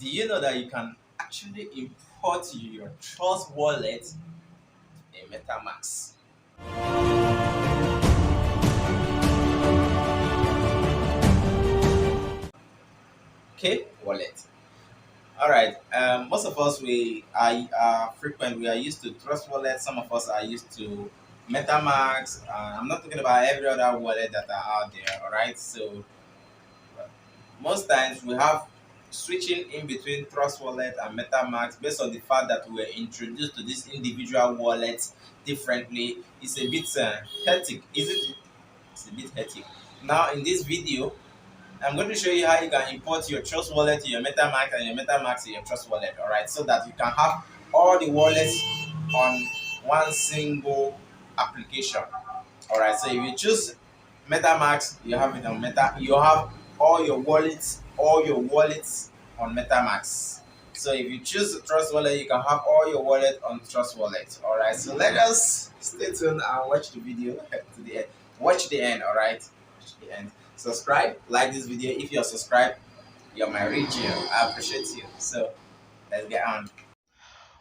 Do you know that you can actually import your Trust wallet in MetaMask? Okay, wallet. All right. Most of us we are frequent. We are used to Trust wallet. Some of us are used to MetaMask. I'm not talking about every other wallet that are out there. All right. So most times we have switching in between Trust Wallet and MetaMask based on the fact that we were introduced to these individual wallets differently. It's a bit hectic, isn't it? It's a bit hectic. Now in this video, I'm going to show you how you can import your Trust Wallet to your MetaMask and your MetaMask to your Trust Wallet, all right, so that you can have all the wallets on one single application. All right, so if you choose MetaMask, you have it on Meta. You have all your wallets on MetaMask. So if you choose Trust Wallet, you can have all your wallet on Trust Wallet. All right, so let us stay tuned and watch the video to the end. Watch the end. All right, watch the end. Subscribe, like this video. If you're subscribed, you're my region. I appreciate you. So let's get on.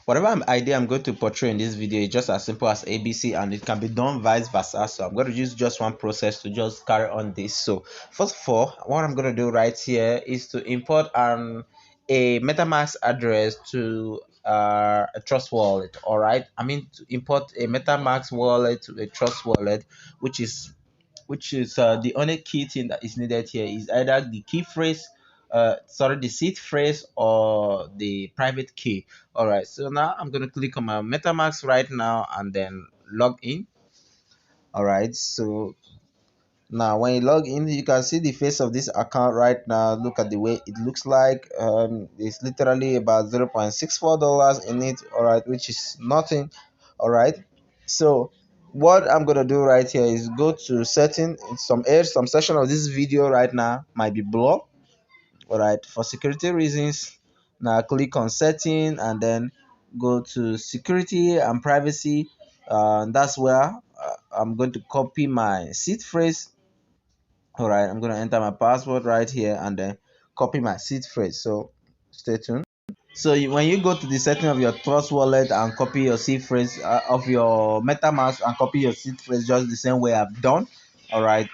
Whatever idea I'm going to portray in this video is just as simple as ABC, and it can be done vice versa. So I'm going to use just one process to just carry on this. So first of all, what I'm going to do right here is to import a MetaMask address to a Trust wallet. All right, I mean to import a MetaMask wallet to a Trust wallet, which is the only key thing that is needed here is either the key phrase, the seed phrase or the private key. All right, so now I'm going to click on my MetaMask right now and then log in. All right, so now when you log in, you can see the face of this account right now. Look at the way it looks like. It's literally about $0.64 in it, all right, which is nothing. All right, so what I'm gonna do right here is go to setting. In some section of this video right now might be blocked, all right, for security reasons. Now click on setting and then go to security and privacy. That's where I'm going to copy my seed phrase. All right, I'm going to enter my password right here and then copy my seed phrase. So stay tuned. So when you go to the setting of your Trust wallet and copy your seed phrase of your MetaMask and copy your seed phrase just the same way I've done. All right,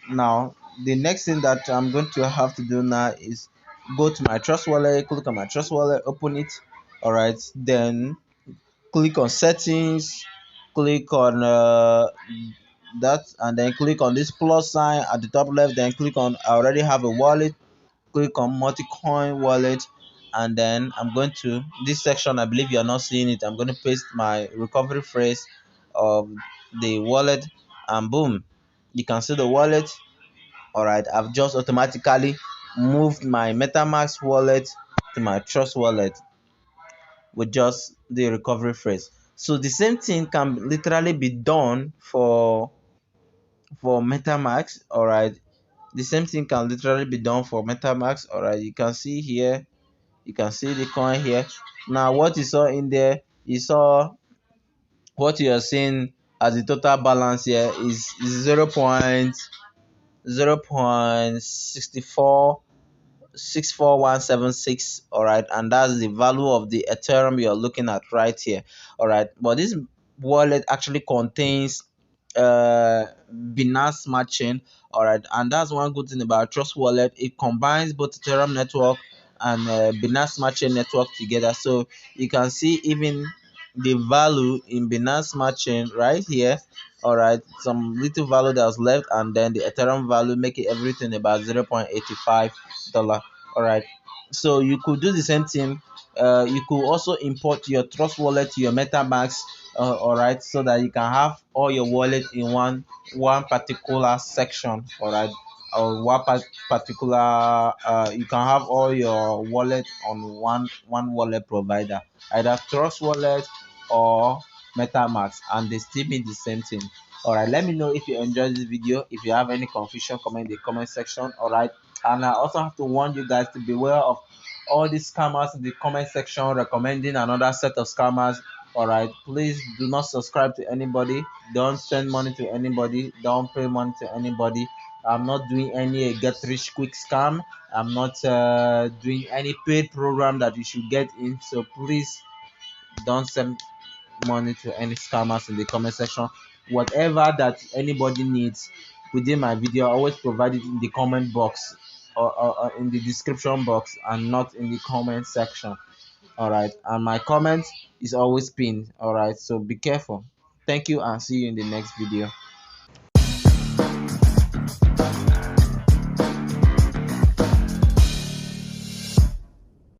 now the next thing that I'm going to have to do now is go to my Trust wallet, click on my Trust wallet, open it. All right, then click on settings, click on that, and then click on this plus sign at the top left, then click on I already have a wallet, click on multi-coin wallet, and then I'm going to this section. I believe you're not seeing it. I'm going to paste my recovery phrase of the wallet, and boom, you can see the wallet. All right, I've just automatically moved my MetaMask wallet to my Trust wallet with just the recovery phrase. So the same thing can literally be done for MetaMask. All right, the same thing can literally be done for MetaMask. All right, you can see here, you can see the coin here. Now what you saw in there, you saw what you are seeing as the total balance here is 0.0.64176. All right, and that's the value of the Ethereum you're looking at right here. All right, but this wallet actually contains Binance Smart Chain. All right, and that's one good thing about Trust Wallet. It combines both Ethereum network and Binance Smart Chain network together. So you can see even the value in Binance Smart Chain right here. All right, some little value that was left, and then the Ethereum value, make it everything about $0.85. All right, so you could do the same thing. You could also import your Trust wallet to your MetaMask. All right, so that you can have all your wallet in one particular section. All right, or particular you can have all your wallet on one wallet provider, either Trust wallet or MetaMask, and they still mean the same thing. All right, let me know if you enjoyed this video. If you have any confusion, comment in the comment section. All right, and I also have to warn you guys to beware of all these scammers in the comment section recommending another set of scammers. All right, please do not subscribe to anybody, don't send money to anybody, don't pay money to anybody. I'm not doing any get rich quick scam. I'm not doing any paid program that you should get in. So please don't send money to any scammers in the comment section. Whatever that anybody needs within my video, I always provide it in the comment box, or in the description box, and not in the comment section. All right, and my comment is always pinned. All right, so be careful. Thank you, and see you in the next video.